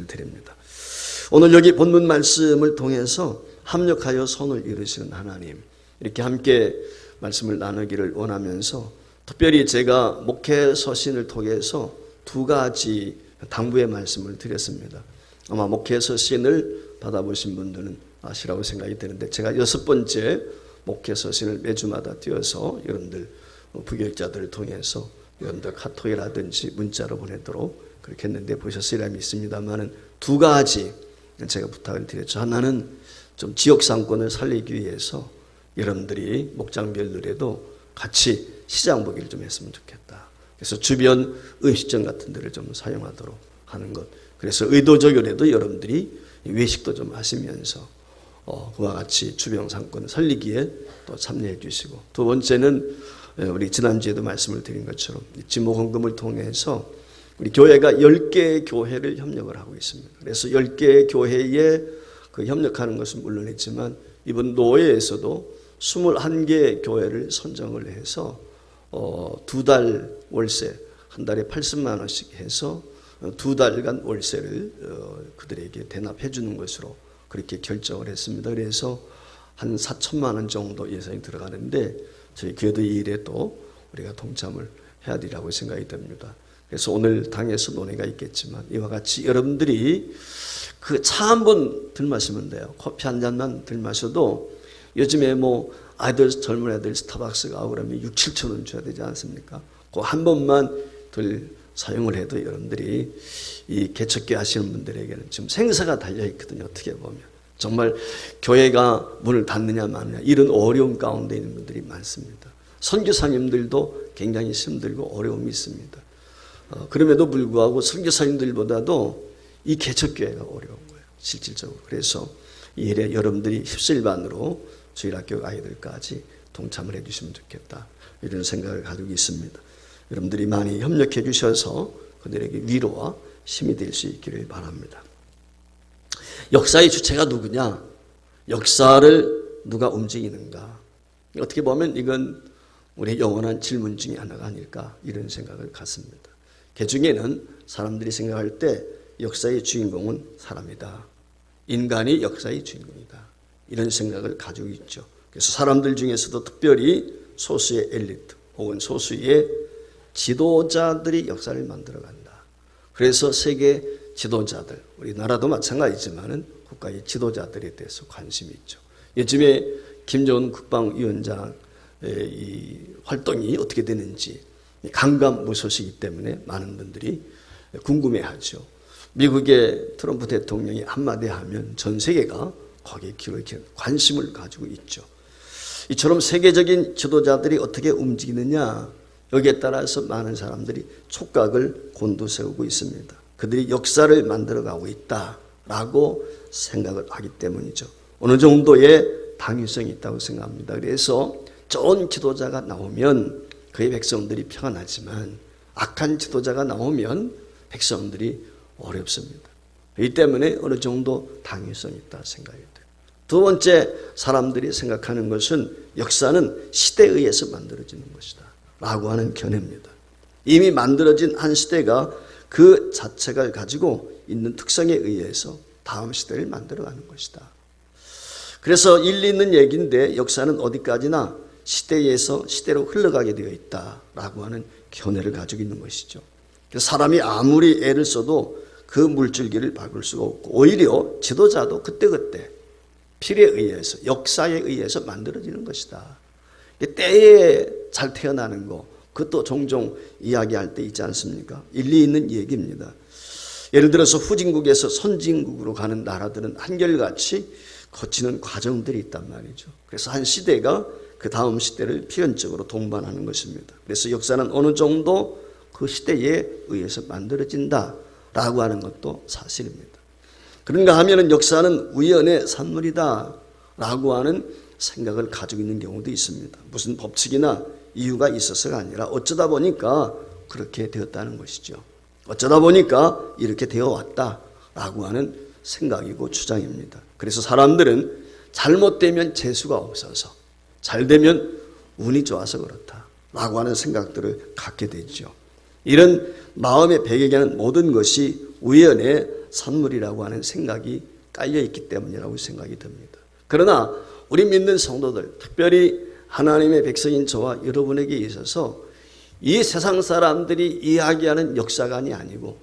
말씀을 드립니다. 오늘 여기 본문 말씀을 통해서 합력하여 선을 이루시는 하나님, 이렇게 함께 말씀을 나누기를 원하면서 특별히 제가 목회 서신을 통해서 두 가지 당부의 말씀을 드렸습니다. 아마 목회 서신을 받아보신 분들은 아시라고 생각이 되는데, 제가 6번째 목회 서신을 매주마다 띄어서 여러분들 부교육자들을 통해서 여러분들 카톡이라든지 문자로 보내도록 그렇게 했는데 보셨으리라 믿습니다만은 두 가지 제가 부탁을 드렸죠. 하나는 좀 지역 상권을 살리기 위해서 여러분들이 목장별들에도 같이 시장 보기를 좀 했으면 좋겠다. 그래서 주변 음식점 같은 데를 좀 사용하도록 하는 것. 그래서 의도적으로라도 여러분들이 외식도 좀 하시면서 그와 같이 주변 상권을 살리기에 또 참여해 주시고, 두 번째는 우리 지난주에도 말씀을 드린 것처럼 지모헌금을 통해서 우리 교회가 10개의 교회를 협력을 하고 있습니다. 그래서 10개의 교회에 그 협력하는 것은 물론이지만 이번 노예에서도 21개의 교회를 선정을 해서 2달 월세, 한 달에 80만 원씩 해서 2달간 월세를 그들에게 대납해 주는 것으로 그렇게 결정을 했습니다. 그래서 한 4천만 원 정도 예산이 들어가는데 저희 교회도 이 일에 또 우리가 동참을 해야 되라고 생각이 됩니다. 그래서 오늘 당에서 논의가 있겠지만 이와 같이 여러분들이 그 차 한 번 들 마시면 돼요. 커피 한 잔만 들 마셔도 요즘에 뭐 아이들, 젊은 애들 스타벅스 가고 그러면 6, 7천 원 줘야 되지 않습니까? 그 한 번만 들 사용을 해도 여러분들이 이 개척교 하시는 분들에게는 지금 생사가 달려 있거든요. 어떻게 보면 정말 교회가 문을 닫느냐 마느냐 이런 어려움 가운데 있는 분들이 많습니다. 선교사님들도 굉장히 힘들고 어려움이 있습니다. 그럼에도 불구하고 선교사님들보다도 이 개척교회가 어려운 거예요, 실질적으로. 그래서 이 일에 여러분들이 휩쓸반으로 주일학교 아이들까지 동참을 해주시면 좋겠다, 이런 생각을 가지고 있습니다. 여러분들이 많이 협력해 주셔서 그들에게 위로와 힘이 될 수 있기를 바랍니다. 역사의 주체가 누구냐? 역사를 누가 움직이는가? 어떻게 보면 이건 우리의 영원한 질문 중에 하나가 아닐까, 이런 생각을 갖습니다. 개중에는 사람들이 생각할 때 역사의 주인공은 사람이다, 인간이 역사의 주인공이다, 이런 생각을 가지고 있죠. 그래서 사람들 중에서도 특별히 소수의 엘리트 혹은 소수의 지도자들이 역사를 만들어간다. 그래서 세계 지도자들, 우리나라도 마찬가지지만 국가의 지도자들에 대해서 관심이 있죠. 요즘에 김정은 국방위원장의 이 활동이 어떻게 되는지 강감무소식이기 때문에 많은 분들이 궁금해하죠. 미국의 트럼프 대통령이 한마디 하면 전 세계가 거기에 귀를 기울여 관심을 가지고 있죠. 이처럼 세계적인 지도자들이 어떻게 움직이느냐, 여기에 따라서 많은 사람들이 촉각을 곤두세우고 있습니다. 그들이 역사를 만들어가고 있다라고 생각을 하기 때문이죠. 어느 정도의 당위성이 있다고 생각합니다. 그래서 좋은 지도자가 나오면 그의 백성들이 평안하지만 악한 지도자가 나오면 백성들이 어렵습니다. 이 때문에 어느 정도 당위성이 있다 생각이 돼요. 두 번째, 사람들이 생각하는 것은 역사는 시대에 의해서 만들어지는 것이다 라고 하는 견해입니다. 이미 만들어진 한 시대가 그 자체가 가지고 있는 특성에 의해서 다음 시대를 만들어가는 것이다. 그래서 일리 있는 얘기인데 역사는 어디까지나 시대에서 시대로 흘러가게 되어 있다라고 하는 견해를 가지고 있는 것이죠. 그래서 사람이 아무리 애를 써도 그 물줄기를 바꿀 수가 없고, 오히려 지도자도 그때그때 필에 의해서, 역사에 의해서 만들어지는 것이다. 때에 잘 태어나는 거, 그것도 종종 이야기할 때 있지 않습니까? 일리 있는 얘기입니다. 예를 들어서 후진국에서 선진국으로 가는 나라들은 한결같이 거치는 과정들이 있단 말이죠. 그래서 한 시대가 그 다음 시대를 필연적으로 동반하는 것입니다. 그래서 역사는 어느 정도 그 시대에 의해서 만들어진다라고 하는 것도 사실입니다. 그런가 하면은 역사는 우연의 산물이다라고 하는 생각을 가지고 있는 경우도 있습니다. 무슨 법칙이나 이유가 있어서가 아니라 어쩌다 보니까 그렇게 되었다는 것이죠. 어쩌다 보니까 이렇게 되어 왔다라고 하는 생각이고 주장입니다. 그래서 사람들은 잘못되면 재수가 없어서, 잘되면 운이 좋아서 그렇다라고 하는 생각들을 갖게 되죠. 이런 마음의 배경에는 모든 것이 우연의 산물이라고 하는 생각이 깔려있기 때문이라고 생각이 듭니다. 그러나 우리 믿는 성도들, 특별히 하나님의 백성인 저와 여러분에게 있어서 이 세상 사람들이 이야기하는 역사관이 아니고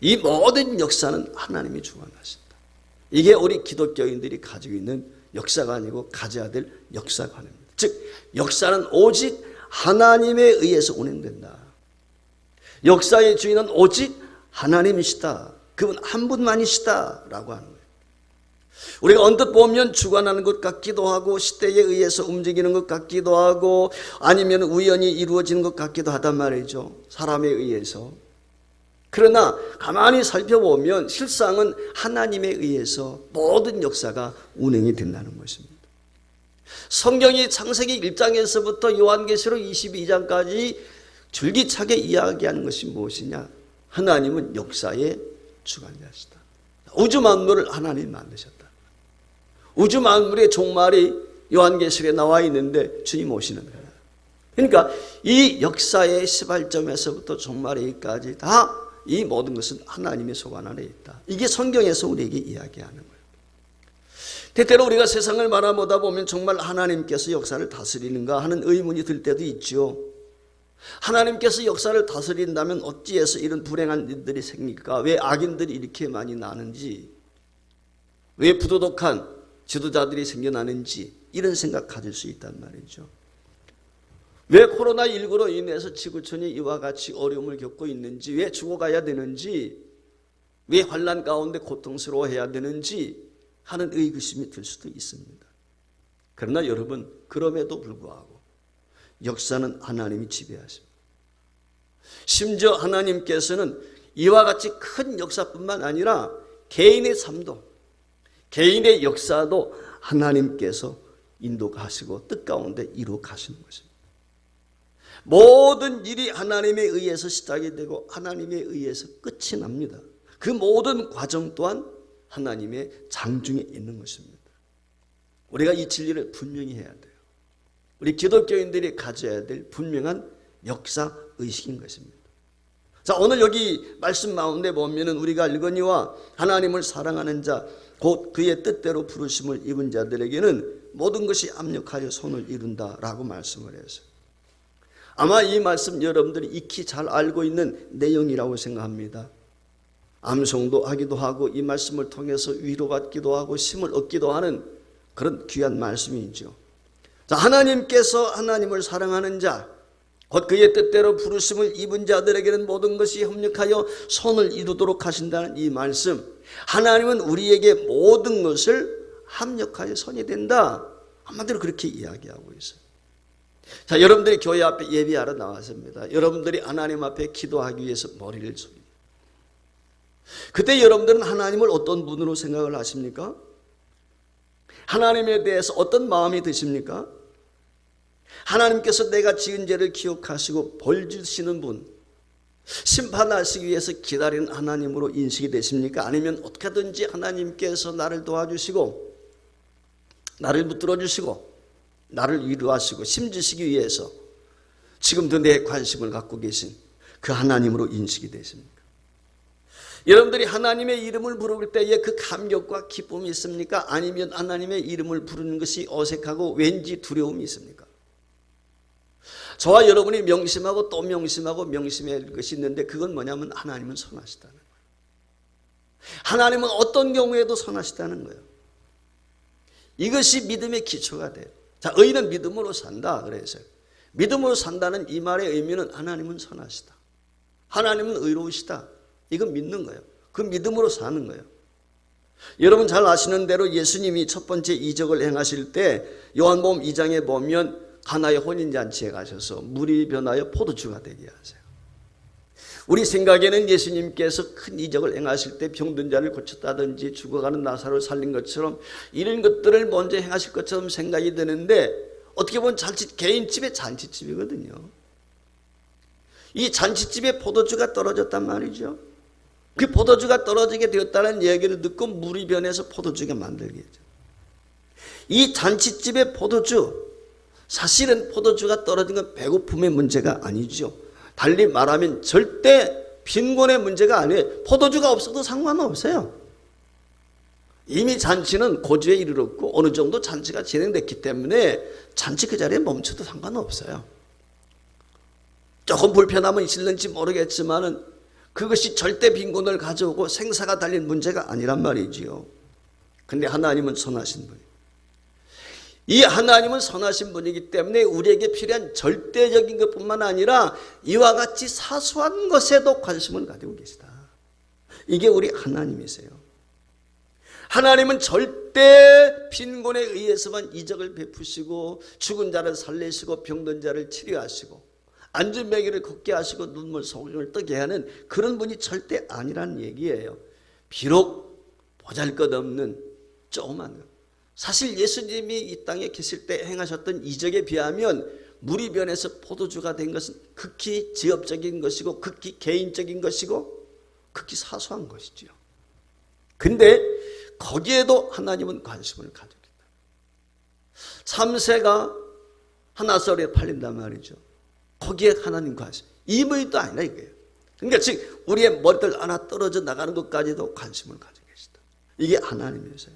이 모든 역사는 하나님이 주관하신다. 이게 우리 기독교인들이 가지고 있는 역사관이고 가져야 될 역사관입니다. 즉 역사는 오직 하나님에 의해서 운행된다. 역사의 주인은 오직 하나님이시다. 그분 한 분만이시다라고 하는 거예요. 우리가 언뜻 보면 주관하는 것 같기도 하고 시대에 의해서 움직이는 것 같기도 하고 아니면 우연히 이루어지는 것 같기도 하단 말이죠. 사람에 의해서. 그러나 가만히 살펴보면 실상은 하나님에 의해서 모든 역사가 운행이 된다는 것입니다. 성경이 창세기 1장에서부터 요한계시록 22장까지 줄기차게 이야기하는 것이 무엇이냐? 하나님은 역사의 주관자시다. 우주 만물을 하나님이 만드셨다. 우주 만물의 종말이 요한계시록에 나와 있는데 주님 오시는 거예요. 그러니까 이 역사의 시발점에서부터 종말에까지 다 이 모든 것은 하나님의 소관 안에 있다. 이게 성경에서 우리에게 이야기하는 거예요. 때때로 우리가 세상을 바라보다 보면 정말 하나님께서 역사를 다스리는가 하는 의문이 들 때도 있죠. 하나님께서 역사를 다스린다면 어찌해서 이런 불행한 일들이 생길까? 왜 악인들이 이렇게 많이 나는지, 왜 부도덕한 지도자들이 생겨나는지 이런 생각 가질 수 있단 말이죠. 왜 코로나19로 인해서 지구촌이 이와 같이 어려움을 겪고 있는지, 왜 죽어가야 되는지, 왜 환난 가운데 고통스러워해야 되는지 하는 의구심이 들 수도 있습니다. 그러나 여러분, 그럼에도 불구하고 역사는 하나님이 지배하십니다. 심지어 하나님께서는 이와 같이 큰 역사뿐만 아니라 개인의 삶도, 개인의 역사도 하나님께서 인도하시고 뜻 가운데 이루어 가시는 것입니다. 모든 일이 하나님에 의해서 시작이 되고 하나님에 의해서 끝이 납니다. 그 모든 과정 또한 하나님의 장중에 있는 것입니다. 우리가 이 진리를 분명히 해야 돼요. 우리 기독교인들이 가져야 될 분명한 역사의식인 것입니다. 자, 오늘 여기 말씀 가운데 보면은 우리가 읽으니와 하나님을 사랑하는 자, 곧 그의 뜻대로 부르심을 입은 자들에게는 모든 것이 압력하여 손을 이룬다라고 말씀을 했어요. 아마 이 말씀 여러분들이 익히 잘 알고 있는 내용이라고 생각합니다. 암송도 하기도 하고 이 말씀을 통해서 위로받기도 하고 힘을 얻기도 하는 그런 귀한 말씀이죠. 자, 하나님께서 하나님을 사랑하는 자, 곧 그의 뜻대로 부르심을 입은 자들에게는 모든 것이 협력하여 손을 이루도록 하신다는 이 말씀, 하나님은 우리에게 모든 것을 합력하여 손이 된다. 한마디로 그렇게 이야기하고 있어요. 자, 여러분들이 교회 앞에 예배하러 나왔습니다. 여러분들이 하나님 앞에 기도하기 위해서 머리를 숙입니다. 그때 여러분들은 하나님을 어떤 분으로 생각을 하십니까? 하나님에 대해서 어떤 마음이 드십니까? 하나님께서 내가 지은 죄를 기억하시고 벌 주시는 분, 심판하시기 위해서 기다리는 하나님으로 인식이 되십니까? 아니면 어떻게든지 하나님께서 나를 도와주시고 나를 붙들어 주시고 나를 위로하시고 힘주시기 위해서 지금도 내 관심을 갖고 계신 그 하나님으로 인식이 되십니까? 여러분들이 하나님의 이름을 부를 때에 그 감격과 기쁨이 있습니까? 아니면 하나님의 이름을 부르는 것이 어색하고 왠지 두려움이 있습니까? 저와 여러분이 명심하고 또 명심하고 명심할 것이 있는데 그건 뭐냐면 하나님은 선하시다는 거예요. 하나님은 어떤 경우에도 선하시다는 거예요. 이것이 믿음의 기초가 돼요. 자, 의인은 믿음으로 산다. 그래서 믿음으로 산다는 이 말의 의미는 하나님은 선하시다. 하나님은 의로우시다. 이건 믿는 거예요. 그 믿음으로 사는 거예요. 여러분 잘 아시는 대로 예수님이 첫 번째 이적을 행하실 때 요한복음 2장에 보면 가나의 혼인잔치에 가셔서 물이 변하여 포도주가 되게 하세요. 우리 생각에는 예수님께서 큰 이적을 행하실 때 병든 자를 고쳤다든지 죽어가는 나사로를 살린 것처럼 이런 것들을 먼저 행하실 것처럼 생각이 드는데 어떻게 보면 개인집의 잔치집이거든요. 이 잔치집에 포도주가 떨어졌단 말이죠. 그 포도주가 떨어지게 되었다는 얘기를 듣고 물이 변해서 포도주가 만들게 되죠. 이 잔치집의 포도주, 사실은 포도주가 떨어진 건 배고픔의 문제가 아니죠. 달리 말하면 절대 빈곤의 문제가 아니에요. 포도주가 없어도 상관없어요. 이미 잔치는 고주에 이르렀고 어느 정도 잔치가 진행됐기 때문에 잔치 그 자리에 멈춰도 상관없어요. 조금 불편함은 있을는지 모르겠지만은 그것이 절대 빈곤을 가져오고 생사가 달린 문제가 아니란 말이지요. 근데 하나님은 선하신 분이에요. 이 하나님은 선하신 분이기 때문에 우리에게 필요한 절대적인 것뿐만 아니라 이와 같이 사소한 것에도 관심을 가지고 계시다. 이게 우리 하나님이세요. 하나님은 절대 빈곤에 의해서만 이적을 베푸시고 죽은 자를 살리시고 병든 자를 치료하시고 안전뱅이를 걷게 하시고 눈물 소금을 뜨게 하는 그런 분이 절대 아니라는 얘기예요. 비록 보잘것없는 조그만 것. 사실 예수님이 이 땅에 계실 때 행하셨던 이적에 비하면 물이 변해서 포도주가 된 것은 극히 지엽적인 것이고 극히 개인적인 것이고 극히 사소한 것이지요. 근데 거기에도 하나님은 관심을 가지고 있다. 3세가 하나설에 팔린단 말이죠. 거기에 하나님 관심. 이무도 아니라 이거예요. 그러니까 즉 우리의 머리들 하나 떨어져 나가는 것까지도 관심을 가지고 계시다. 이게 하나님이세요.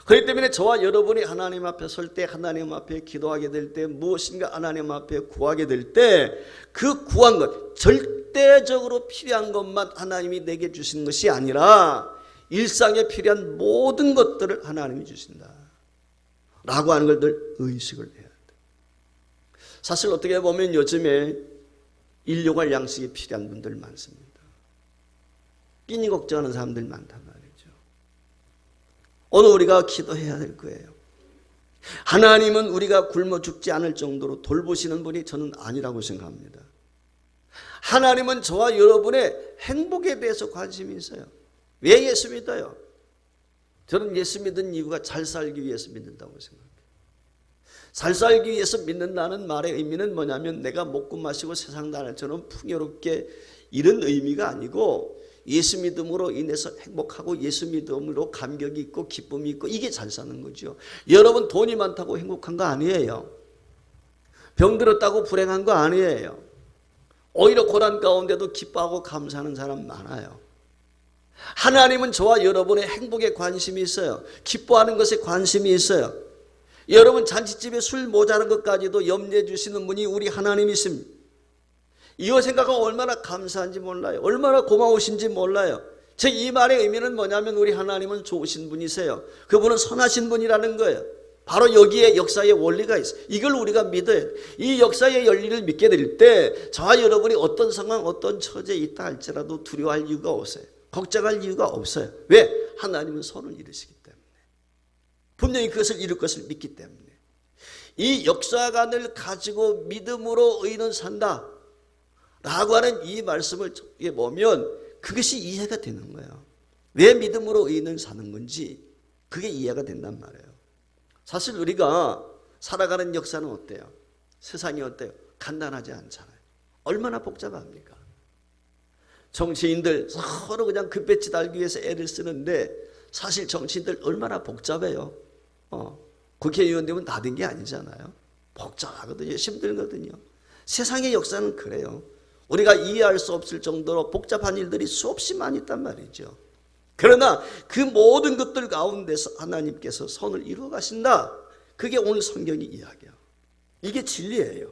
그렇기 때문에 저와 여러분이 하나님 앞에 설 때, 하나님 앞에 기도하게 될 때, 무엇인가 하나님 앞에 구하게 될 때 그 구한 것, 절대적으로 필요한 것만 하나님이 내게 주신 것이 아니라 일상에 필요한 모든 것들을 하나님이 주신다 라고 하는 걸 늘 의식을 해야 한다. 사실 어떻게 보면 요즘에 일용할 양식이 필요한 분들 많습니다. 끼니 걱정하는 사람들 많단 말이에요. 오늘 우리가 기도해야 될 거예요. 하나님은 우리가 굶어 죽지 않을 정도로 돌보시는 분이 저는 아니라고 생각합니다. 하나님은 저와 여러분의 행복에 대해서 관심이 있어요. 왜 예수 믿어요? 저는 예수 믿은 이유가 잘 살기 위해서 믿는다고 생각해요. 잘 살기 위해서 믿는다는 말의 의미는 뭐냐면 내가 먹고 마시고 세상 나날처럼 풍요롭게 이런 의미가 아니고 예수 믿음으로 인해서 행복하고 예수 믿음으로 감격이 있고 기쁨이 있고 이게 잘 사는 거죠. 여러분 돈이 많다고 행복한 거 아니에요. 병들었다고 불행한 거 아니에요. 오히려 고난 가운데도 기뻐하고 감사하는 사람 많아요. 하나님은 저와 여러분의 행복에 관심이 있어요. 기뻐하는 것에 관심이 있어요. 여러분 잔치집에 술 모자란 것까지도 염려해 주시는 분이 우리 하나님이십니다. 이거 생각하면 얼마나 감사한지 몰라요. 얼마나 고마우신지 몰라요. 즉 이 말의 의미는 뭐냐면 우리 하나님은 좋으신 분이세요. 그분은 선하신 분이라는 거예요. 바로 여기에 역사의 원리가 있어요. 이걸 우리가 믿어야 돼요. 이 역사의 원리를 믿게 될 때 저와 여러분이 어떤 상황 어떤 처지에 있다 할지라도 두려워할 이유가 없어요. 걱정할 이유가 없어요. 왜? 하나님은 선을 이루시기 때문에. 분명히 그것을 이룰 것을 믿기 때문에. 이 역사관을 가지고 믿음으로 의인은 산다 라고 하는 이 말씀을 보면 그것이 이해가 되는 거예요. 왜 믿음으로 의인은 사는 건지 그게 이해가 된단 말이에요. 사실 우리가 살아가는 역사는 어때요? 세상이 어때요? 간단하지 않잖아요. 얼마나 복잡합니까? 정치인들 서로 그냥 급배치 달기 위해서 애를 쓰는데 사실 정치인들 얼마나 복잡해요. 국회의원 되면 다 된 게 아니잖아요. 복잡하거든요. 힘들거든요. 세상의 역사는 그래요. 우리가 이해할 수 없을 정도로 복잡한 일들이 수없이 많이 있단 말이죠. 그러나 그 모든 것들 가운데서 하나님께서 선을 이루어 가신다. 그게 오늘 성경이 이야기해요. 이게 진리예요.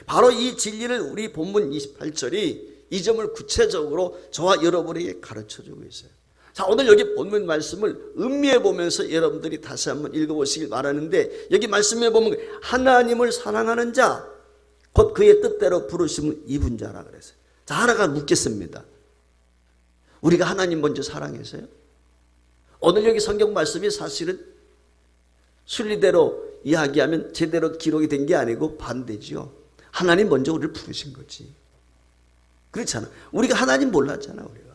바로 이 진리를 우리 본문 28절이 이 점을 구체적으로 저와 여러분에게 가르쳐주고 있어요. 자, 오늘 여기 본문 말씀을 음미해 보면서 여러분들이 다시 한번 읽어보시길 바라는데 여기 말씀해 보면 하나님을 사랑하는 자 곧 그의 뜻대로 부르심을 입은 자라 그랬어요. 자, 하나가 묻겠습니다. 우리가 하나님 먼저 사랑해서요? 오늘 여기 성경 말씀이 사실은 순리대로 이야기하면 제대로 기록이 된 게 아니고 반대죠. 하나님 먼저 우리를 부르신 거지. 그렇잖아. 우리가 하나님 몰랐잖아, 우리가.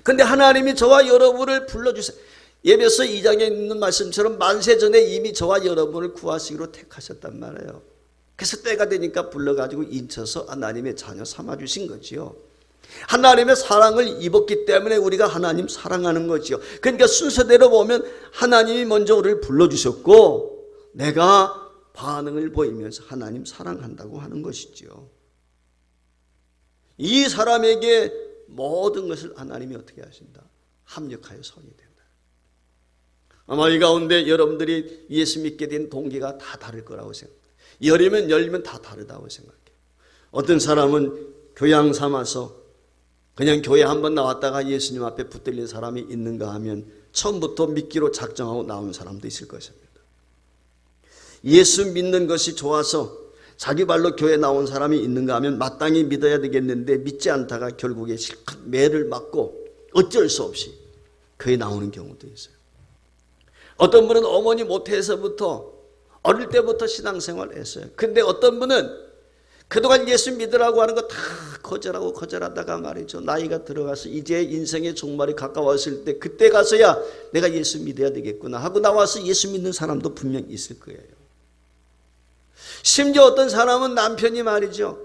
근데 하나님이 저와 여러분을 불러주세요. 예배서 2장에 있는 말씀처럼 만세 전에 이미 저와 여러분을 구하시기로 택하셨단 말이에요. 그래서 때가 되니까 불러가지고 인쳐서 하나님의 자녀 삼아주신 거지요. 하나님의 사랑을 입었기 때문에 우리가 하나님 사랑하는 거지요. 그러니까 순서대로 보면 하나님이 먼저 우리를 불러주셨고 내가 반응을 보이면서 하나님 사랑한다고 하는 것이지요. 이 사람에게 모든 것을 하나님이 어떻게 하신다? 합력하여 선이 된다. 아마 이 가운데 여러분들이 예수 믿게 된 동기가 다 다를 거라고 생각해요. 열리면 다 다르다고 생각해요. 어떤 사람은 교양 삼아서 그냥 교회 한번 나왔다가 예수님 앞에 붙들린 사람이 있는가 하면 처음부터 믿기로 작정하고 나온 사람도 있을 것입니다. 예수 믿는 것이 좋아서 자기 발로 교회 나온 사람이 있는가 하면 마땅히 믿어야 되겠는데 믿지 않다가 결국에 실컷 매를 맞고 어쩔 수 없이 교회 나오는 경우도 있어요. 어떤 분은 어머니 모태에서부터 어릴 때부터 신앙생활을 했어요. 근데 어떤 분은 그동안 예수 믿으라고 하는 거 다 거절하다가 말이죠. 나이가 들어가서 이제 인생의 종말이 가까웠을 때 그때 가서야 내가 예수 믿어야 되겠구나 하고 나와서 예수 믿는 사람도 분명 있을 거예요. 심지어 어떤 사람은 남편이 말이죠.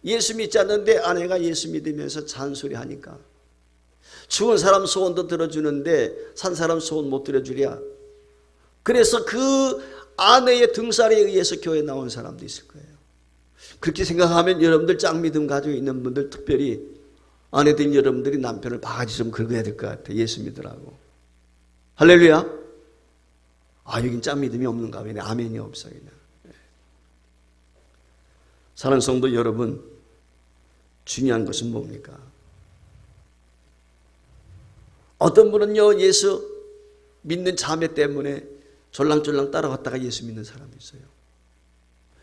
예수 믿지 않는데 아내가 예수 믿으면서 잔소리하니까 죽은 사람 소원도 들어주는데 산 사람 소원 못 들어주랴. 그래서 그 아내의 등살에 의해서 교회에 나온 사람도 있을 거예요. 그렇게 생각하면 여러분들 짱 믿음 가지고 있는 분들, 특별히 아내들 여러분들이 남편을 바가지 좀 긁어야 될 것 같아요. 예수 믿으라고. 할렐루야. 여긴 짱 믿음이 없는가 보네. 아멘이 없어 그냥. 사랑하는 성도 여러분, 중요한 것은 뭡니까? 어떤 분은요, 예수 믿는 자매 때문에 졸랑졸랑 따라갔다가 예수 믿는 사람이 있어요.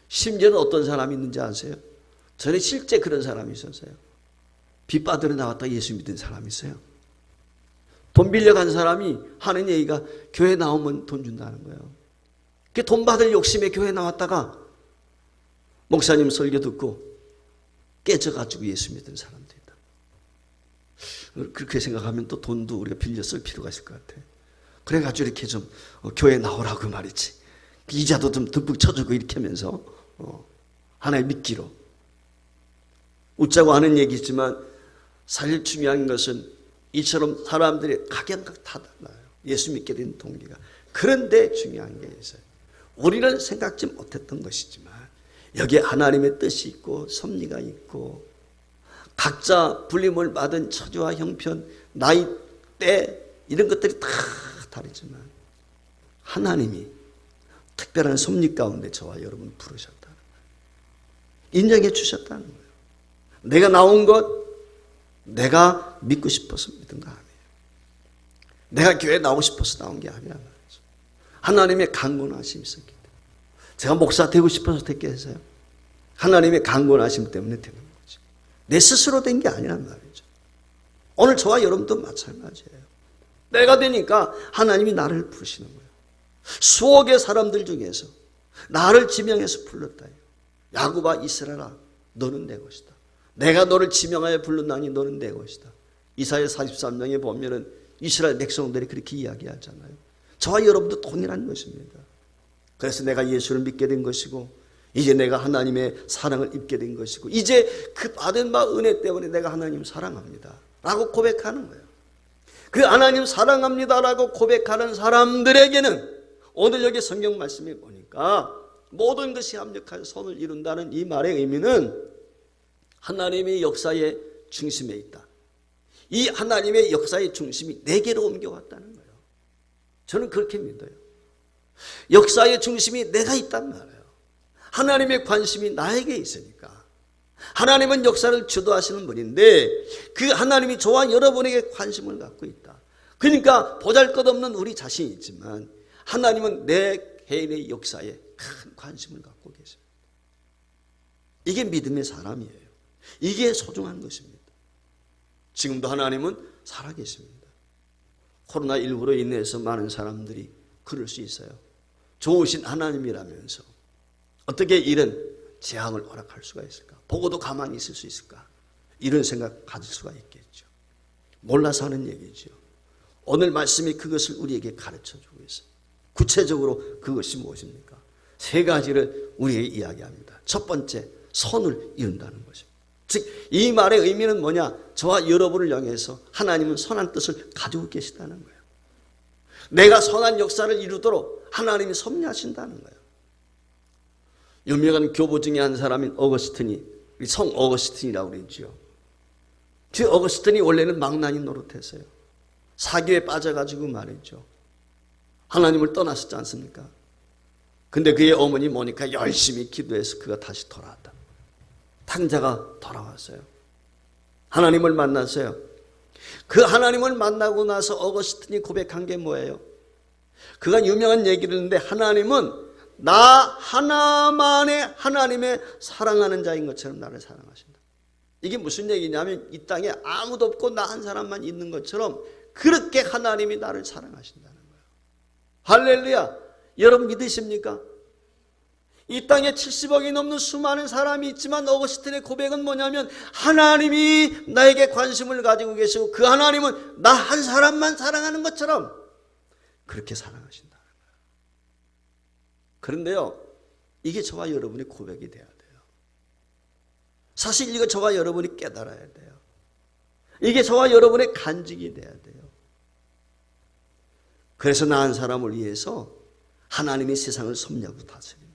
심지어는 어떤 사람이 있는지 아세요? 저는 실제 그런 사람이 있었어요. 빚 받으러 나왔다가 예수 믿은 사람이 있어요. 돈 빌려간 사람이 하는 얘기가 교회 나오면 돈 준다는 거예요. 돈 받을 욕심에 교회 나왔다가 목사님 설교 듣고 깨져가지고 예수 믿은 사람도 있다. 그렇게 생각하면 또 돈도 우리가 빌려 쓸 필요가 있을 것 같아요. 그래가지고 이렇게 좀 교회 나오라고 말이지. 이자도 좀 듬뿍 쳐주고 이렇게 하면서 하나의 미끼로. 웃자고 하는 얘기지만 사실 중요한 것은 이처럼 사람들이 각양각 다 달라요. 예수 믿게 된 동기가. 그런데 중요한 게 있어요. 우리는 생각지 못했던 것이지만 여기에 하나님의 뜻이 있고 섭리가 있고 각자 불림을 받은 처지와 형편, 나이, 때 이런 것들이 다 다르지만 하나님이 특별한 섭리 가운데 저와 여러분을 부르셨다는 거예요. 인정해 주셨다는 거예요. 내가 나온 것 내가 믿고 싶어서 믿은 거 아니에요. 내가 교회에 나오고 싶어서 나온 게 아니라 말이죠. 하나님의 강권하심이 있었기 때문에. 제가 목사 되고 싶어서 됐겠어요? 하나님의 강권하심 때문에 되는 거죠. 내 스스로 된 게 아니란 말이죠. 오늘 저와 여러분도 마찬가지예요. 내가 되니까 하나님이 나를 부르시는 거예요. 수억의 사람들 중에서 나를 지명해서 불렀다. 야곱아 이스라엘아 너는 내 것이다. 내가 너를 지명하여 불렀나니 너는 내 것이다. 이사야 43장에 보면은 이스라엘 백성들이 그렇게 이야기하잖아요. 저와 여러분도 동일한 것입니다. 그래서 내가 예수를 믿게 된 것이고 이제 내가 하나님의 사랑을 입게 된 것이고 이제 그 받은 바 은혜 때문에 내가 하나님 사랑합니다 라고 고백하는 거예요. 그 하나님 사랑합니다 라고 고백하는 사람들에게는 오늘 여기 성경 말씀에 보니까 모든 것이 합력하여 선을 이룬다는 이 말의 의미는 하나님의 역사의 중심에 있다. 이 하나님의 역사의 중심이 내게로 옮겨왔다는 거예요. 저는 그렇게 믿어요. 역사의 중심이 내가 있단 말이에요. 하나님의 관심이 나에게 있으니까. 하나님은 역사를 주도하시는 분인데 그 하나님이 저와 여러분에게 관심을 갖고 있다. 그러니까 보잘것없는 우리 자신이 있지만 하나님은 내 개인의 역사에 큰 관심을 갖고 계십니다. 이게 믿음의 사람이에요. 이게 소중한 것입니다. 지금도 하나님은 살아계십니다. 코로나19로 인해서 많은 사람들이 그럴 수 있어요. 좋으신 하나님이라면서 어떻게 이런 재앙을 허락할 수가 있을까? 보고도 가만히 있을 수 있을까? 이런 생각 가질 수가 있겠죠. 몰라서 하는 얘기죠. 오늘 말씀이 그것을 우리에게 가르쳐주고 있어요. 구체적으로 그것이 무엇입니까? 세 가지를 우리에게 이야기합니다. 첫 번째, 선을 이룬다는 것입니다. 즉, 이 말의 의미는 뭐냐? 저와 여러분을 향해서 하나님은 선한 뜻을 가지고 계시다는 거예요. 내가 선한 역사를 이루도록 하나님이 섭리하신다는 거예요. 유명한 교부 중에 한 사람인 어거스틴이, 성 어거스틴이라고 그러죠. 그 어거스틴이 원래는 망나니 노릇했어요. 사교에 빠져가지고 말이죠. 하나님을 떠났었지 않습니까? 근데 그의 어머니 모니카 열심히 기도해서 그가 다시 돌아왔다. 탕자가 돌아왔어요. 하나님을 만났어요. 그 하나님을 만나고 나서 어거스틴이 고백한 게 뭐예요? 그가 유명한 얘기를 했는데, 하나님은 나 하나만의 하나님의 사랑하는 자인 것처럼 나를 사랑하신다. 이게 무슨 얘기냐면, 이 땅에 아무도 없고 나 한 사람만 있는 것처럼 그렇게 하나님이 나를 사랑하신다는 거예요. 할렐루야. 여러분 믿으십니까? 이 땅에 70억이 넘는 수많은 사람이 있지만 어거스틴의 고백은 뭐냐면, 하나님이 나에게 관심을 가지고 계시고 그 하나님은 나 한 사람만 사랑하는 것처럼 그렇게 사랑하신다는 거예요. 그런데요, 이게 저와 여러분의 고백이 돼야 돼요. 사실 이거 저와 여러분이 깨달아야 돼요. 이게 저와 여러분의 간직이 돼야 돼요. 그래서 나 한 사람을 위해서 하나님이 세상을 섭리하고 다스립니다.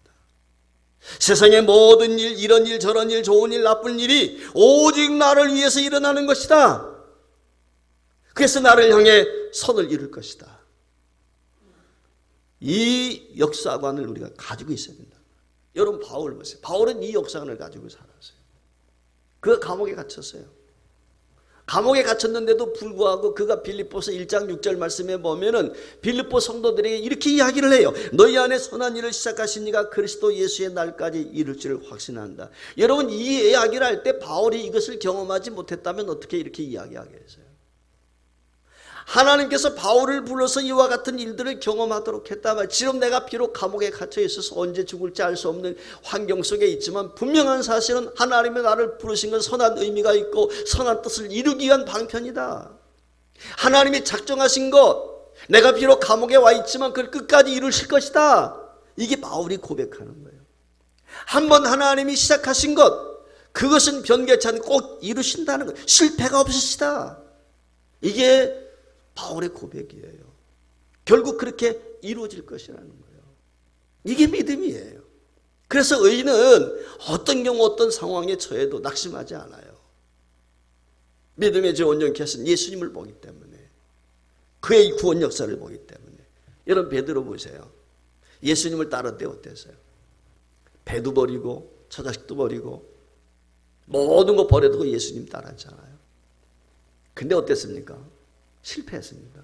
세상의 모든 일, 이런 일, 저런 일, 좋은 일, 나쁜 일이 오직 나를 위해서 일어나는 것이다. 그래서 나를 향해 선을 이룰 것이다. 이 역사관을 우리가 가지고 있어야 된다. 여러분 바울 보세요. 바울은 이 역사관을 가지고 살았어요. 그가 감옥에 갇혔어요. 감옥에 갇혔는데도 불구하고 그가 빌립보서 1장 6절 말씀에 보면은 빌립보 성도들에게 이렇게 이야기를 해요. 너희 안에 선한 일을 시작하신 이가 그리스도 예수의 날까지 이룰 줄을 확신한다. 여러분, 이 이야기를 할 때 바울이 이것을 경험하지 못했다면 어떻게 이렇게 이야기하겠어요? 하나님께서 바울을 불러서 이와 같은 일들을 경험하도록 했다면, 지금 내가 비록 감옥에 갇혀 있어서 언제 죽을지 알 수 없는 환경 속에 있지만 분명한 사실은 하나님이 나를 부르신 건 선한 의미가 있고 선한 뜻을 이루기 위한 방편이다. 하나님이 작정하신 것, 내가 비록 감옥에 와 있지만 그걸 끝까지 이루실 것이다. 이게 바울이 고백하는 거예요. 한번 하나님이 시작하신 것, 그것은 변개치 않고 꼭 이루신다는 것, 실패가 없으시다. 이게 바울의 고백이에요. 결국 그렇게 이루어질 것이라는 거예요. 이게 믿음이에요. 그래서 의인은 어떤 경우 어떤 상황에 처해도 낙심하지 않아요. 믿음의 제 온전케는 예수님을 보기 때문에, 그의 구원 역사를 보기 때문에. 여러분 베드로 보세요. 예수님을 따를 때 어땠어요? 배도 버리고 처자식도 버리고 모든 거 버려두고 예수님 따랐잖아요. 근데 어땠습니까? 실패했습니다.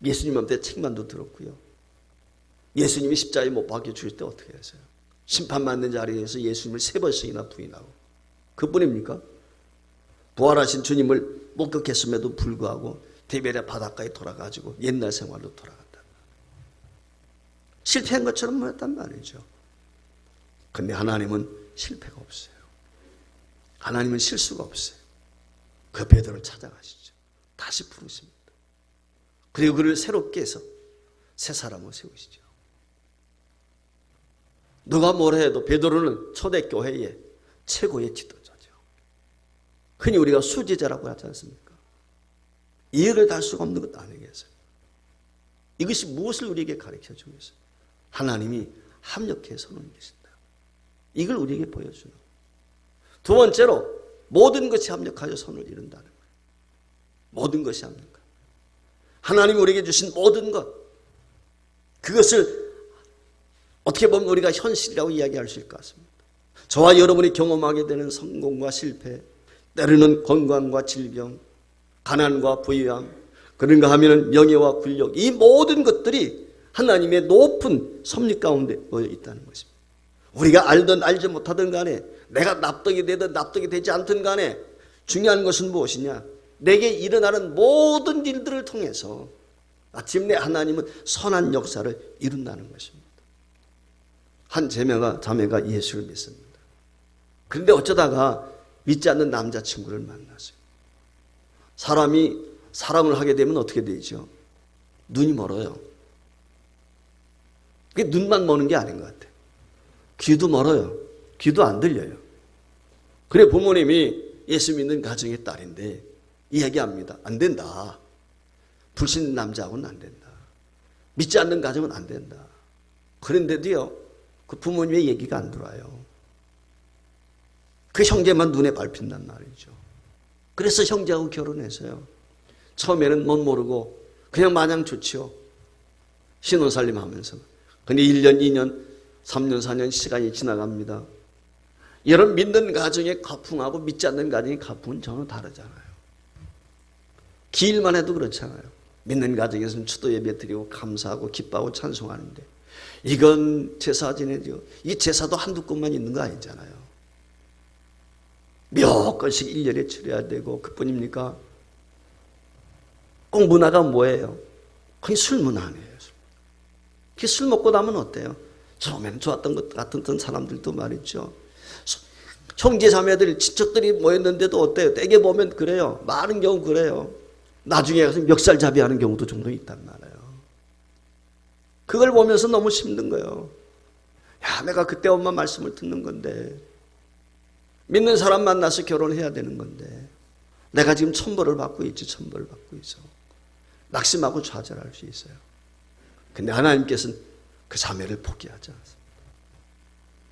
예수님한테 책만도 들었고요. 예수님이 십자가에 못 박혀 죽을 때 어떻게 했어요? 심판받는 자리에서 예수님을 3번씩이나 부인하고. 그뿐입니까? 부활하신 주님을 목격했음에도 불구하고 디베랴 바닷가에 돌아가지고 옛날 생활로 돌아갔다. 실패한 것처럼 보였단 말이죠. 근데 하나님은 실패가 없어요. 하나님은 실수가 없어요. 그 베드로를 찾아가시죠. 다시 부르십니다. 그리고 그를 새롭게 해서 새 사람을 세우시죠. 누가 뭐라 해도 베드로는 초대교회의 최고의 지도자죠. 흔히 우리가 수제자라고 하지 않습니까? 이해를 달 수가 없는 것 아니겠어요? 이것이 무엇을 우리에게 가르쳐주고 있어요? 하나님이 합력해서 놓은 것이다. 이걸 우리에게 보여주는. 두 번째로, 모든 것이 합력하여 선을 이룬다는 거예요. 모든 것이 합니까? 하나님이 우리에게 주신 모든 것, 그것을 어떻게 보면 우리가 현실이라고 이야기할 수 있을 것 같습니다. 저와 여러분이 경험하게 되는 성공과 실패, 때로는 건강과 질병, 가난과 부유함, 그런가 하면 명예와 권력, 이 모든 것들이 하나님의 높은 섭리 가운데 모여 있다는 것입니다. 우리가 알든 알지 못하든 간에, 내가 납득이 되든 납득이 되지 않든 간에 중요한 것은 무엇이냐? 내게 일어나는 모든 일들을 통해서 마침내 하나님은 선한 역사를 이룬다는 것입니다. 한 자매가 예수를 믿습니다. 그런데 어쩌다가 믿지 않는 남자친구를 만났어요. 사람이 사람을 하게 되면 어떻게 되죠? 눈이 멀어요. 그게 눈만 머는 게 아닌 것 같아요. 귀도 멀어요. 귀도 안 들려요. 그래 부모님이 예수 믿는 가정의 딸인데 이야기합니다. 안 된다. 불신 남자하고는 안 된다. 믿지 않는 가정은 안 된다. 그런데도요, 그 부모님의 얘기가 안 들어와요. 그 형제만 눈에 밟힌단 말이죠. 그래서 형제하고 결혼해서요. 처음에는 못 모르고 그냥 마냥 좋죠. 신혼살림 하면서. 근데 1년, 2년, 3년, 4년 시간이 지나갑니다. 여러분, 믿는 가정의 가풍하고 믿지 않는 가정의 가풍은 전혀 다르잖아요. 기일만 해도 그렇잖아요. 믿는 가정에서는 추도 예배 드리고 감사하고 기뻐하고 찬송하는데, 이건 제사 지내죠. 이 제사도 한두 건만 있는 거 아니잖아요. 몇 건씩 1년에 치러야 되고, 그뿐입니까? 꼭 문화가 뭐예요? 그게 술 문화네요. 술 먹고 나면 어때요? 처음에는 좋았던 것 같은 사람들도 말이죠. 형제 자매들, 친척들이 모였는데도 어때요? 때게 보면 그래요. 많은 경우 그래요. 나중에 가서 멱살잡이 하는 경우도 종종 있단 말이에요. 그걸 보면서 너무 힘든 거예요. 야, 내가 그때 엄마 말씀을 듣는 건데, 믿는 사람 만나서 결혼해야 되는 건데, 내가 지금 천벌을 받고 있지, 천벌을 받고 있어. 낙심하고 좌절할 수 있어요. 근데 하나님께서는 그 자매를 포기하지 않습니다.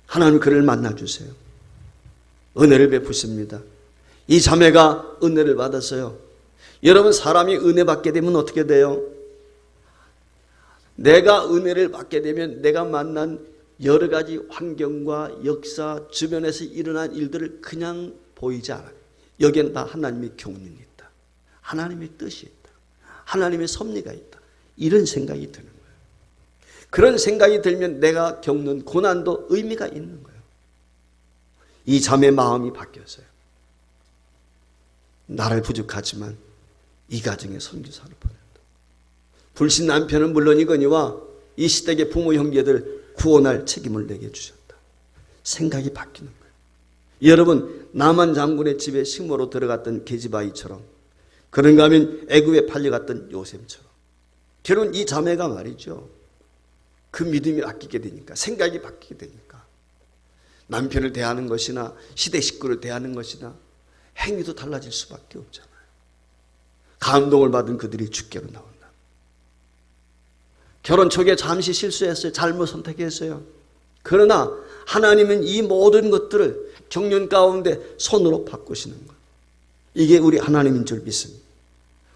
하나님 그를 만나주세요. 은혜를 베푸십니다. 이 자매가 은혜를 받았어요. 여러분, 사람이 은혜 받게 되면 어떻게 돼요? 내가 은혜를 받게 되면 내가 만난 여러 가지 환경과 역사, 주변에서 일어난 일들을 그냥 보이지 않아요. 여기에는 다 하나님의 경륜이 있다. 하나님의 뜻이 있다. 하나님의 섭리가 있다. 이런 생각이 드는 거예요. 그런 생각이 들면 내가 겪는 고난도 의미가 있는 거예요. 이 자매 마음이 바뀌었어요. 나를 부족하지만 이 가정에 선교사를 보낸다. 불신 남편은 물론이거니와 이 시댁의 부모 형제들 구원할 책임을 내게 주셨다. 생각이 바뀌는 거예요. 여러분, 나만 장군의 집에 식모로 들어갔던 게지바이처럼, 그런가 하면 애굽에 팔려갔던 요셉처럼, 결혼 이 자매가 말이죠, 그 믿음이 바뀌게 되니까, 생각이 바뀌게 되니까 남편을 대하는 것이나 시대 식구를 대하는 것이나 행위도 달라질 수밖에 없잖아요. 감동을 받은 그들이 주께로 나온다. 결혼 초기에 잠시 실수했어요. 잘못 선택했어요. 그러나 하나님은 이 모든 것들을 경륜 가운데 손으로 바꾸시는 것. 이게 우리 하나님인 줄 믿습니다.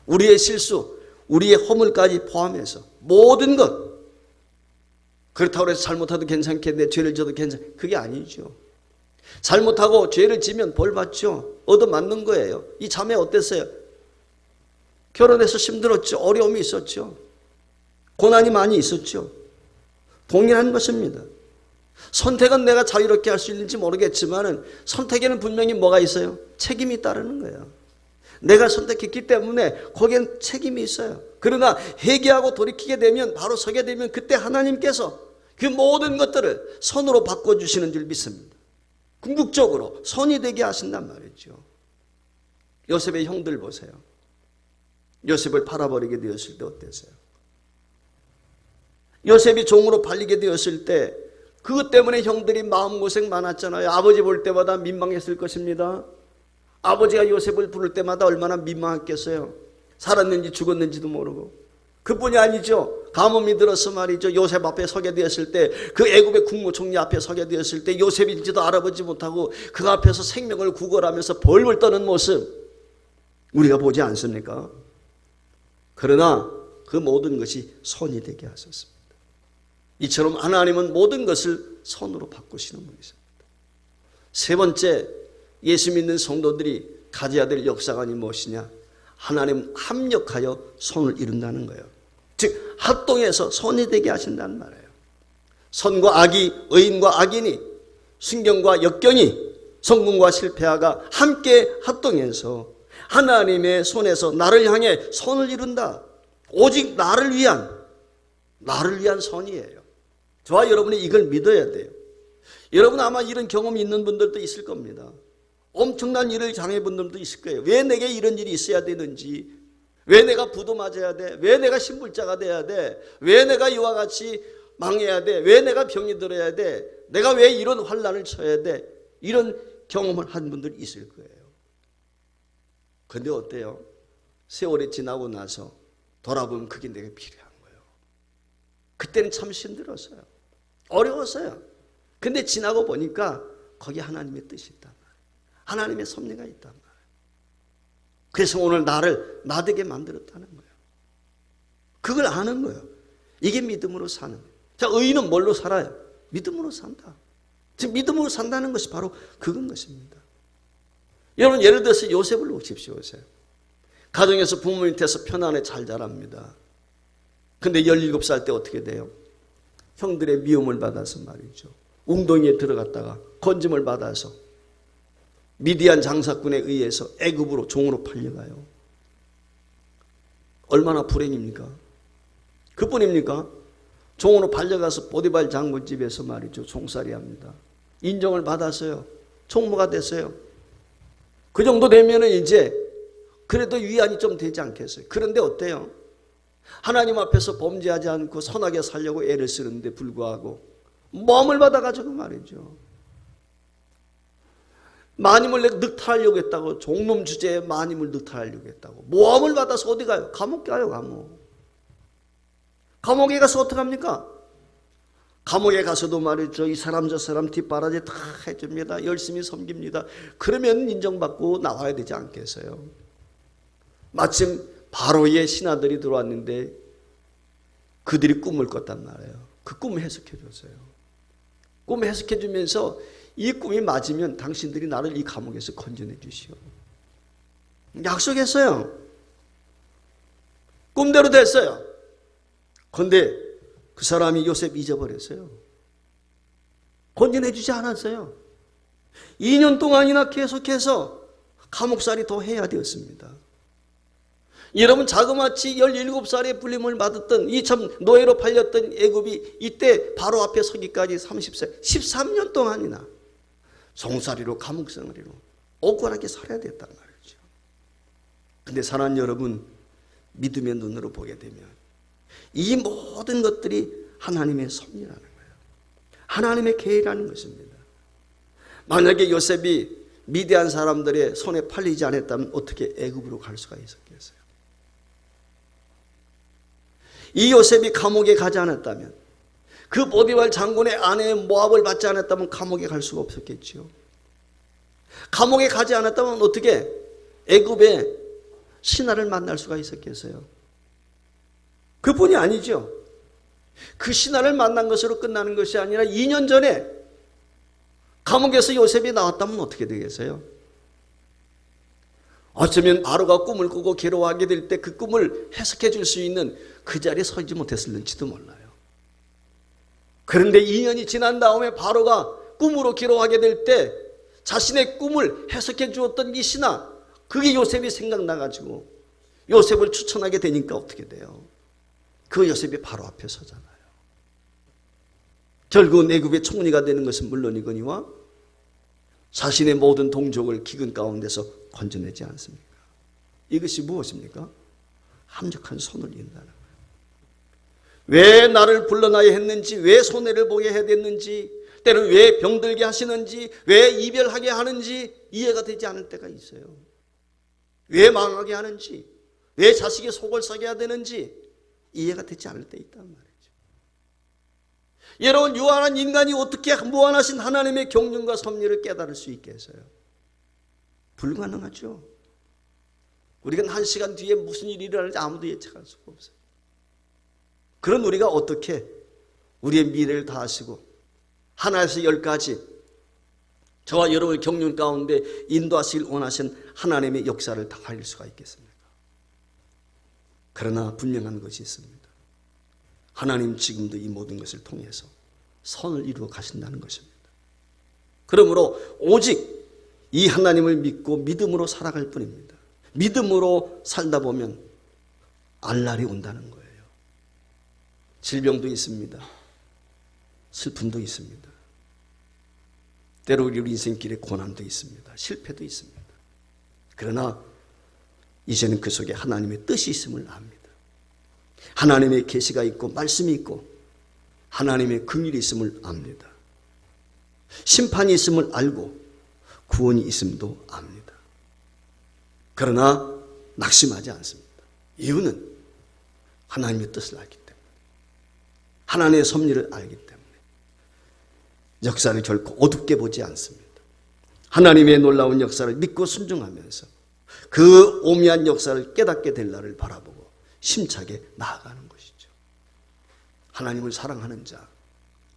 우리의 실수, 우리의 허물까지 포함해서 모든 것. 그렇다고 해서 잘못해도 괜찮겠네, 죄를 져도 괜찮, 그게 아니죠. 잘못하고 죄를 지면 벌 받죠. 얻어맞는 거예요. 이 자매 어땠어요? 결혼해서 힘들었죠. 어려움이 있었죠. 고난이 많이 있었죠. 동일한 것입니다. 선택은 내가 자유롭게 할 수 있는지 모르겠지만 선택에는 분명히 뭐가 있어요? 책임이 따르는 거예요. 내가 선택했기 때문에 거기엔 책임이 있어요. 그러나 회개하고 돌이키게 되면, 바로 서게 되면 그때 하나님께서 그 모든 것들을 선으로 바꿔주시는 줄 믿습니다. 궁극적으로 선이 되게 하신단 말이죠. 요셉의 형들 보세요. 요셉을 팔아버리게 되었을 때 어땠어요? 요셉이 종으로 팔리게 되었을 때 그것 때문에 형들이 마음고생 많았잖아요. 아버지 볼 때마다 민망했을 것입니다. 아버지가 요셉을 부를 때마다 얼마나 민망했겠어요. 살았는지 죽었는지도 모르고. 그뿐이 아니죠. 가뭄이 들어서 말이죠, 요셉 앞에 서게 되었을 때, 그 애굽의 국무총리 앞에 서게 되었을 때 요셉인지도 알아보지 못하고 그 앞에서 생명을 구걸하면서 벌벌 떠는 모습 우리가 보지 않습니까? 그러나 그 모든 것이 선이 되게 하셨습니다. 이처럼 하나님은 모든 것을 선으로 바꾸시는 분이십니다. 세 번째, 예수 믿는 성도들이 가져야 될 역사관이 무엇이냐? 하나님 합력하여 선을 이룬다는 거예요. 즉 합동해서 선이 되게 하신다는 말이에요. 선과 악이, 의인과 악인이, 순경과 역경이, 성공과 실패하가 함께 합동해서 하나님의 손에서 나를 향해 선을 이룬다. 오직 나를 위한 선이에요. 저와 여러분이 이걸 믿어야 돼요. 여러분 아마 이런 경험이 있는 분들도 있을 겁니다. 엄청난 일을 당해 본 분들도 있을 거예요. 왜 내게 이런 일이 있어야 되는지, 왜 내가 부도 맞아야 돼, 왜 내가 신불자가 돼야 돼, 왜 내가 이와 같이 망해야 돼, 왜 내가 병이 들어야 돼, 내가 왜 이런 환난을 쳐야 돼, 이런 경험을 한 분들이 있을 거예요. 근데 어때요? 세월이 지나고 나서 돌아보면 그게 내게 필요한 거예요. 그때는 참 힘들었어요. 어려웠어요. 근데 지나고 보니까 거기 하나님의 뜻이 있단 말이에요. 하나님의 섭리가 있단 말이에요. 그래서 오늘 나를 나되게 만들었다는 거예요. 그걸 아는 거예요. 이게 믿음으로 사는 거예요. 자, 의인은 뭘로 살아요? 믿음으로 산다. 지금 믿음으로 산다는 것이 바로 그건 것입니다. 여러분, 예를 들어서 요셉을 보십시오. 요셉. 가정에서 부모님 밑에서 편안하게 잘 자랍니다. 근데 17살 때 어떻게 돼요? 형들의 미움을 받아서 말이죠. 웅덩이에 들어갔다가 건짐을 받아서 미디안 장사꾼에 의해서 애굽으로 종으로 팔려가요. 얼마나 불행입니까? 그뿐입니까? 종으로 팔려가서 보디발 장군집에서 말이죠. 종살이 합니다. 인정을 받았어요. 총무가 됐어요. 그 정도 되면은 이제 그래도 위안이 좀 되지 않겠어요? 그런데 어때요? 하나님 앞에서 범죄하지 않고 선하게 살려고 애를 쓰는데 불구하고 모함을 받아가지고 말이죠. 마님을 늑탈하려고 했다고, 종놈 주제에 마님을 늑탈하려고 했다고. 모함을 받아서 어디 가요? 감옥 가요, 감옥. 감옥에 가서 어떡합니까? 감옥에 가서도 말이죠. 이 사람 저 사람 뒷바라지 다 해줍니다. 열심히 섬깁니다. 그러면 인정받고 나와야 되지 않겠어요? 마침 바로의 신하들이 들어왔는데 그들이 꿈을 꿨단 말이에요. 그 꿈을 해석해 줬어요. 꿈을 해석해 주면서 이 꿈이 맞으면 당신들이 나를 이 감옥에서 건져내 주시오. 약속했어요. 꿈대로 됐어요. 그런데 그 사람이 요셉 잊어버렸어요. 건져내 주지 않았어요. 2년 동안이나 계속해서 감옥살이 더 해야 되었습니다. 여러분, 자그마치 17살에 불림을 받았던 이 참 노예로 팔렸던 애굽이 이때 바로 앞에 서기까지 30세 13년 동안이나 종살이로 감옥생활로 억울하게 살아야 됐단 말이죠. 그런데 사랑하는 여러분, 믿음의 눈으로 보게 되면 이 모든 것들이 하나님의 섭리라는 거예요. 하나님의 계획이라는 것입니다. 만약에 요셉이 미디안 사람들의 손에 팔리지 않았다면 어떻게 애굽으로 갈 수가 있었겠어요? 이 요셉이 감옥에 가지 않았다면, 그 보디발 장군의 아내의 모압을 받지 않았다면 감옥에 갈 수가 없었겠죠. 감옥에 가지 않았다면 어떻게 애굽의 신하를 만날 수가 있었겠어요? 그뿐이 아니죠. 그 신하를 만난 것으로 끝나는 것이 아니라 2년 전에 감옥에서 요셉이 나왔다면 어떻게 되겠어요? 어쩌면 바로가 꿈을 꾸고 괴로워하게 될 때 그 꿈을 해석해 줄 수 있는 그 자리에 서지 못했을는지도 몰라요. 그런데 2년이 지난 다음에 바로가 꿈으로 괴로워하게 될 때 자신의 꿈을 해석해 주었던 이 신하, 그게 요셉이 생각나가지고 요셉을 추천하게 되니까 어떻게 돼요? 그 요셉이 바로 앞에 서잖아요. 결국은 애굽의 총리가 되는 것은 물론이거니와 자신의 모든 동족을 기근 가운데서 건져내지 않습니까? 이것이 무엇입니까? 합력한 손을 이룬다는 거예요. 왜 나를 불러나야 했는지, 왜 손해를 보게 해야 됐는지, 때로는 왜 병들게 하시는지, 왜 이별하게 하는지 이해가 되지 않을 때가 있어요. 왜 망하게 하는지, 왜 자식이 속을 썩게 해야 되는지 이해가 되지 않을 때 있단 말이죠. 여러분, 유한한 인간이 어떻게 무한하신 하나님의 경륜과 섭리를 깨달을 수 있겠어요? 불가능하죠. 우리가 1시간 뒤에 무슨 일이 일어날지 아무도 예측할 수가 없어요. 그런 우리가 어떻게 우리의 미래를 다 아시고 하나에서 10까지 저와 여러분의 경륜 가운데 인도하시길 원하신 하나님의 역사를 다 알릴 수가 있겠습니까? 그러나 분명한 것이 있습니다. 하나님 지금도 이 모든 것을 통해서 선을 이루어 가신다는 것입니다. 그러므로 오직 이 하나님을 믿고 믿음으로 살아갈 뿐입니다. 믿음으로 살다 보면 알날이 온다는 거예요. 질병도 있습니다. 슬픔도 있습니다. 때로 우리 인생길에 고난도 있습니다. 실패도 있습니다. 그러나 이제는 그 속에 하나님의 뜻이 있음을 압니다. 하나님의 계시가 있고 말씀이 있고 하나님의 긍휼이 있음을 압니다. 심판이 있음을 알고 구원이 있음도 압니다. 그러나 낙심하지 않습니다. 이유는 하나님의 뜻을 알기 때문에, 하나님의 섭리를 알기 때문에 역사를 결코 어둡게 보지 않습니다. 하나님의 놀라운 역사를 믿고 순종하면서 그 오묘한 역사를 깨닫게 될 날을 바라보고 힘차게 나아가는 것이죠. 하나님을 사랑하는 자,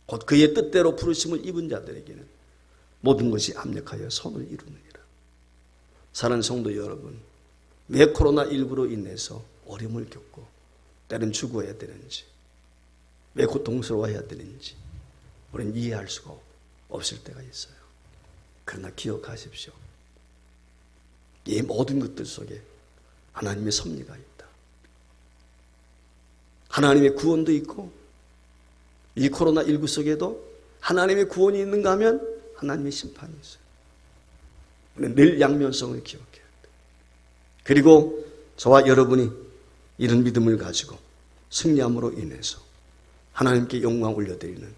곧 그의 뜻대로 부르심을 입은 자들에게는 모든 것이 합력하여 선을 이루느니라. 사랑하는 성도 여러분, 왜 코로나19로 인해서 어려움을 겪고 때는 죽어야 되는지, 왜 고통스러워해야 되는지 우리는 이해할 수가 없을 때가 있어요. 그러나 기억하십시오. 이 모든 것들 속에 하나님의 섭리가 있다. 하나님의 구원도 있고, 이 코로나19 속에도 하나님의 구원이 있는가 하면 하나님의 심판이 있어요. 우리는 늘 양면성을 기억해야 돼. 그리고 저와 여러분이 이런 믿음을 가지고 승리함으로 인해서 하나님께 영광 올려드리는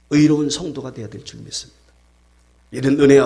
의로운 성도가 되어야 될 줄 믿습니다. 이런 은혜와